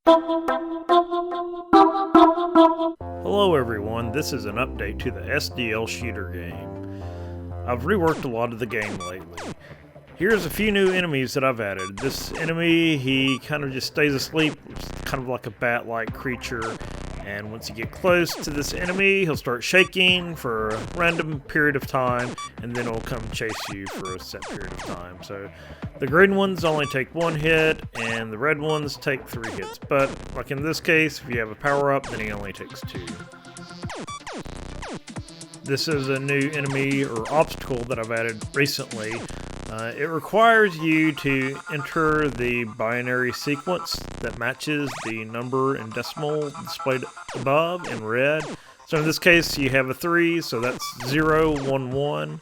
Hello everyone, this is an update to the SDL Shooter game. I've reworked a lot of the game lately. Here's a few new enemies that I've added. This enemy, he kind of just stays asleep, it's kind of like a bat-like creature, and once you get close to this enemy, he'll start shaking for a random period of time, and then he'll come chase you for a set period of time. So the green ones only take 1 hit, and the red ones take 3 hits. But like in this case, if you have a power-up, then he only takes 2. This is a new enemy or obstacle that I've added recently. It requires you to enter the binary sequence that matches the number and decimal displayed above in red. So in this case, you have a 3, so that's 0, 1, 1.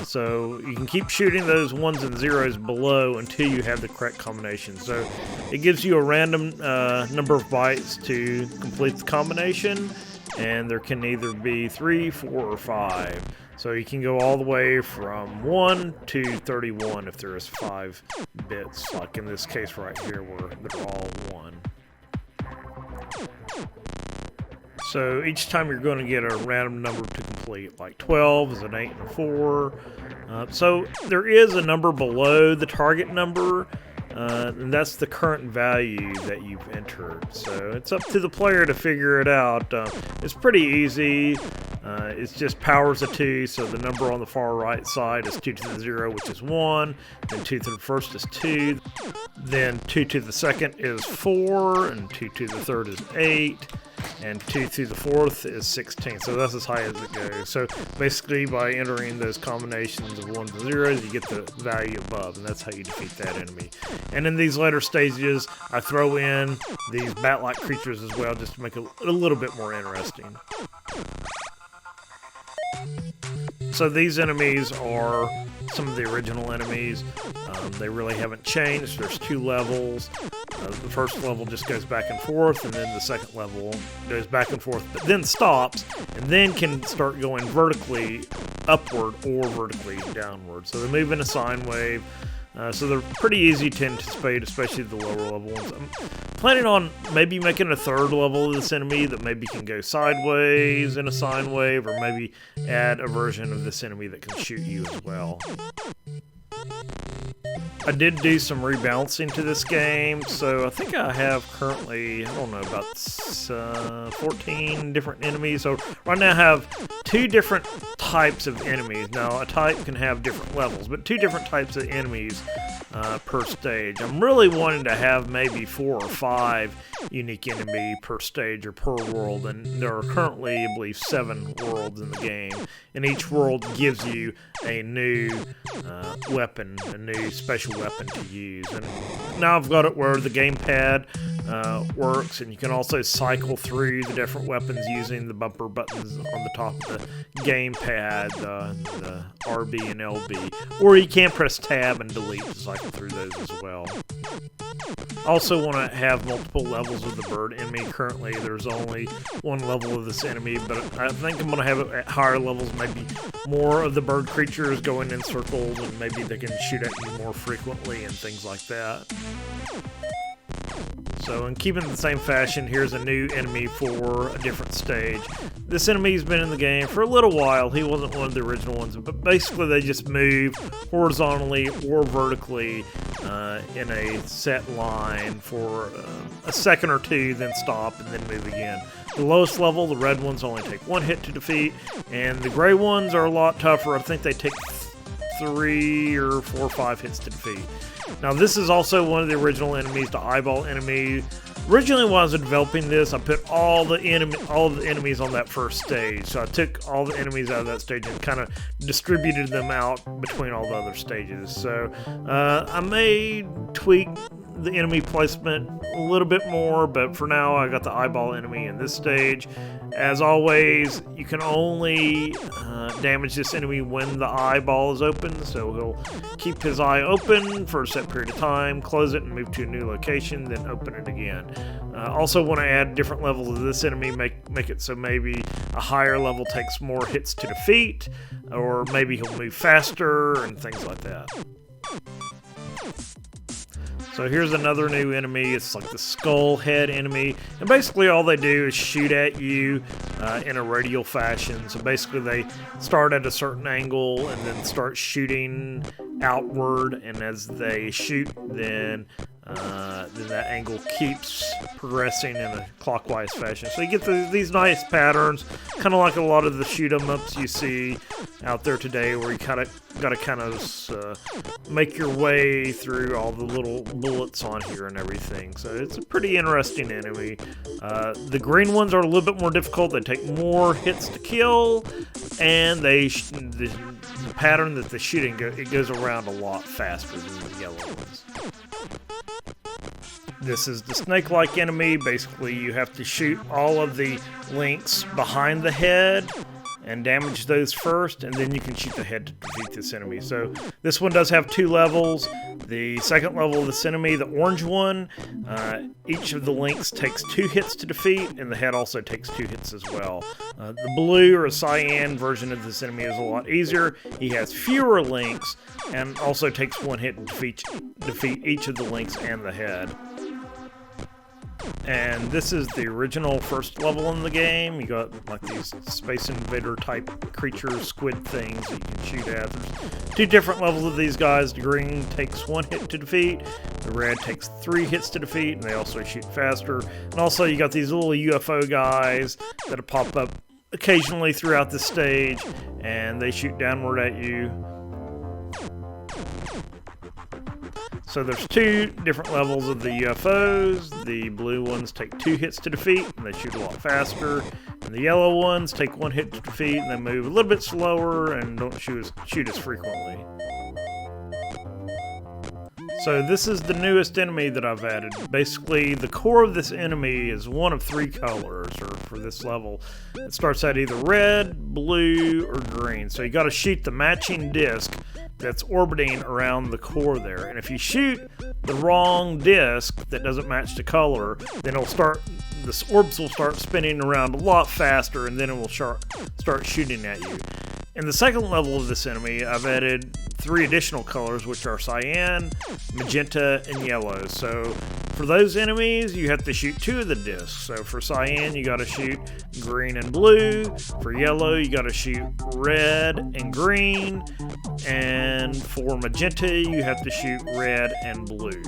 So you can keep shooting those 1s and 0s below until you have the correct combination. So it gives you a random number of bytes to complete the combination, and there can either be 3, 4, or 5. So you can go all the way from 1 to 31 if there is 5 bits, like in this case right here where they're all 1. So each time you're going to get a random number to complete, like 12 is an 8 and a 4. So there is a number below the target number, and that's the current value that you've entered. So it's up to the player to figure it out. It's pretty easy. It's just powers of 2, so the number on the far right side is 2 to the 0, which is 1, then 2 to the first is 2, then 2 to the second is 4, and 2 to the third is 8, and 2 to the fourth is 16, so that's as high as it goes. So basically by entering those combinations of 1s and 0s, you get the value above, and that's how you defeat that enemy. And in these later stages, I throw in these bat-like creatures as well, just to make it a little bit more interesting. So these enemies are some of the original enemies. They really haven't changed. There's 2 levels. The first level just goes back and forth, and then the second level goes back and forth, but then stops, and then can start going vertically upward or vertically downward. So they move in a sine wave. So they're pretty easy to anticipate, especially the lower level ones. I'm planning on maybe making a 3rd level of this enemy that maybe can go sideways in a sine wave, or maybe add a version of this enemy that can shoot you as well. I did do some rebalancing to this game, so I think I have currently, I don't know, about 14 different enemies. So right now I have 2 different types of enemies. Now a type can have different levels, but 2 different types of enemies per stage. I'm really wanting to have maybe 4 or 5 unique enemy per stage or per world, and there are currently, I believe, 7 worlds in the game, and each world gives you a new weapon, a new special weapon to use. And now I've got it where the gamepad works, and you can also cycle through the different weapons using the bumper buttons on the top of the gamepad, the RB and LB, or you can press tab and delete to cycle through those as well. Also want to have multiple levels of the bird enemy. Currently there's only 1 level of this enemy, but I think I'm going to have it at higher levels, maybe more of the bird creatures going in circles, and maybe they can shoot at you more frequently and things like that. So in keeping the same fashion, here's a new enemy for a different stage. This enemy's been in the game for a little while. He wasn't one of the original ones, but basically they just move horizontally or vertically in a set line for a second or 2, then stop and then move again. The lowest level, the red ones only take 1 hit to defeat, and the gray ones are a lot tougher. I think they take 3 or 4 or 5 hits to defeat. Now this is also one of the original enemies, the eyeball enemy. Originally when I was developing this, I put all the enemies on that first stage. So I took all the enemies out of that stage and kind of distributed them out between all the other stages. So I may tweak the enemy placement a little bit more, but for now I got the eyeball enemy in this stage. As always, you can only damage this enemy when the eyeball is open, so he'll keep his eye open for a set period of time, close it and move to a new location, then open it again. Also want to add different levels of this enemy, make it so maybe a higher level takes more hits to defeat, or maybe he'll move faster and things like that. So here's another new enemy. It's like the skull head enemy, and basically all they do is shoot at you in a radial fashion. So basically they start at a certain angle and then start shooting outward, and as they shoot, then that angle keeps progressing in a clockwise fashion. So you get these nice patterns, kind of like a lot of the shoot 'em ups you see out there today, where you kind of got to make your way through all the little bullets on here and everything. So it's a pretty interesting enemy. The green ones are a little bit more difficult. They take more hits to kill, and the pattern that the shooting it goes around a lot faster than the yellow ones. This is the snake-like enemy. Basically, you have to shoot all of the links behind the head and damage those first, and then you can shoot the head to defeat this enemy. So this one does have 2 levels. The second level of this enemy, the orange one, each of the links takes 2 hits to defeat, and the head also takes 2 hits as well. The blue or cyan version of this enemy is a lot easier. He has fewer links and also takes 1 hit to defeat each of the links and the head. And this is the original first level in the game. You got like these Space Invader type creatures, squid things that you can shoot at. There's 2 different levels of these guys. The green takes 1 hit to defeat. The red takes 3 hits to defeat, and they also shoot faster. And also you got these little UFO guys that pop up occasionally throughout the stage, and they shoot downward at you. So there's 2 different levels of the UFOs. The blue ones take 2 hits to defeat, and they shoot a lot faster. And the yellow ones take 1 hit to defeat, and they move a little bit slower and don't shoot as frequently. So this is the newest enemy that I've added. Basically, the core of this enemy is one of 3 colors, or for this level. It starts out either red, blue, or green. So you got to shoot the matching disc that's orbiting around the core there. And if you shoot the wrong disc that doesn't match the color, then the orbs will start spinning around a lot faster, and then it will start shooting at you. In the second level of this enemy, I've added 3 additional colors, which are cyan, magenta, and yellow. So for those enemies, you have to shoot 2 of the discs. So for cyan, you got to shoot green and blue. For yellow, you got to shoot red and green. And for magenta, you have to shoot red and blue.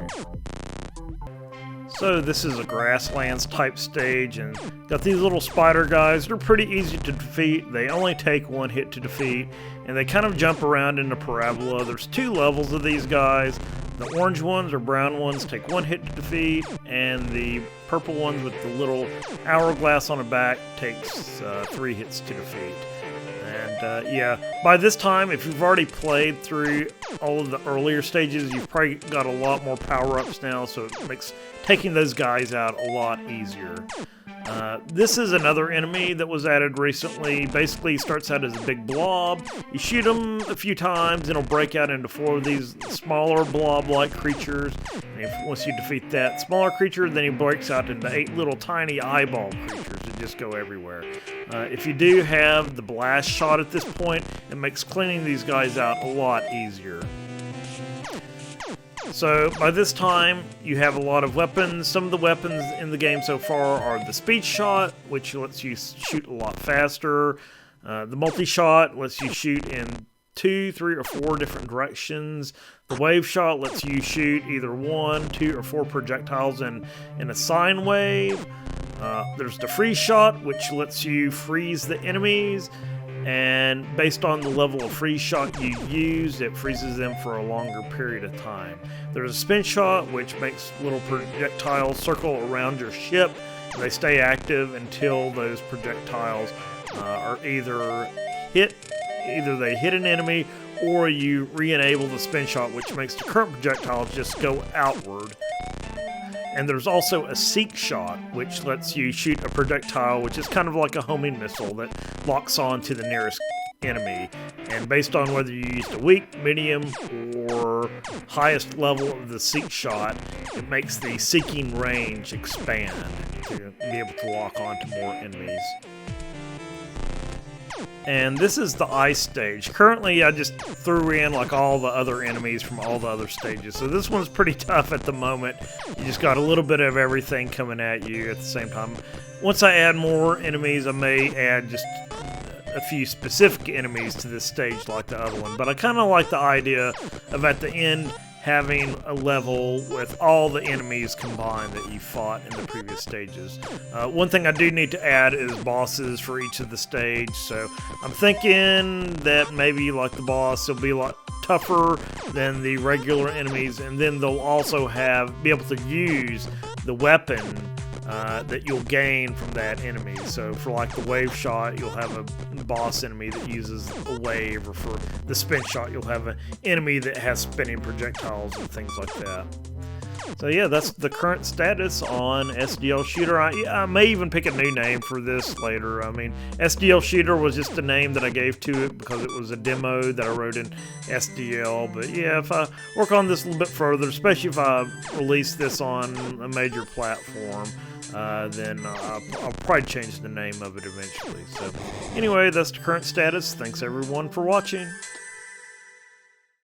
So this is a grasslands type stage, and got these little spider guys. They're pretty easy to defeat. They only take 1 hit to defeat, and they kind of jump around in a parabola. There's 2 levels of these guys. The orange ones or brown ones take 1 hit to defeat, and the purple ones with the little hourglass on the back takes 3 hits to defeat. And yeah, by this time, if you've already played through all of the earlier stages, you've probably got a lot more power-ups now, so it makes taking those guys out a lot easier. This is another enemy that was added recently. Basically, he starts out as a big blob. You shoot him a few times, and he'll break out into 4 of these smaller blob-like creatures. And once you defeat that smaller creature, then he breaks out into 8 little tiny eyeball creatures that just go everywhere. If you do have the blast shot at this point, it makes cleaning these guys out a lot easier. So by this time, you have a lot of weapons. Some of the weapons in the game so far are the speed shot, which lets you shoot a lot faster. The multi-shot lets you shoot in 2, 3, or 4 different directions. The wave shot lets you shoot either 1, 2, or 4 projectiles in a sine wave. There's the freeze shot, which lets you freeze the enemies. And based on the level of freeze shot you use, it freezes them for a longer period of time. There's a spin shot, which makes little projectiles circle around your ship. And they stay active until those projectiles are either they hit an enemy, or you re-enable the spin shot, which makes the current projectiles just go outward. And there's also a seek shot, which lets you shoot a projectile, which is kind of like a homing missile that locks on to the nearest enemy. And based on whether you used a weak, medium, or highest level of the seek shot, it makes the seeking range expand to be able to lock on to more enemies. And this is the ice stage. Currently, I just threw in like all the other enemies from all the other stages. So this one's pretty tough at the moment. You just got a little bit of everything coming at you at the same time. Once I add more enemies, I may add just a few specific enemies to this stage like the other one. But I kind of like the idea of at the end having a level with all the enemies combined that you fought in the previous stages. One thing I do need to add is bosses for each of the stage, so I'm thinking that maybe like the boss will be a lot tougher than the regular enemies, and then they'll also be able to use the weapon that you'll gain from that enemy. So for like the wave shot, you'll have a boss enemy that uses a wave, or for the spin shot, you'll have an enemy that has spinning projectiles and things like that. So yeah, that's the current status on SDL Shooter. I may even pick a new name for this later. I mean, SDL Shooter was just the name that I gave to it because it was a demo that I wrote in SDL. But yeah, if I work on this a little bit further, especially if I release this on a major platform, then I'll probably change the name of it eventually. So anyway, that's the current status. Thanks everyone for watching.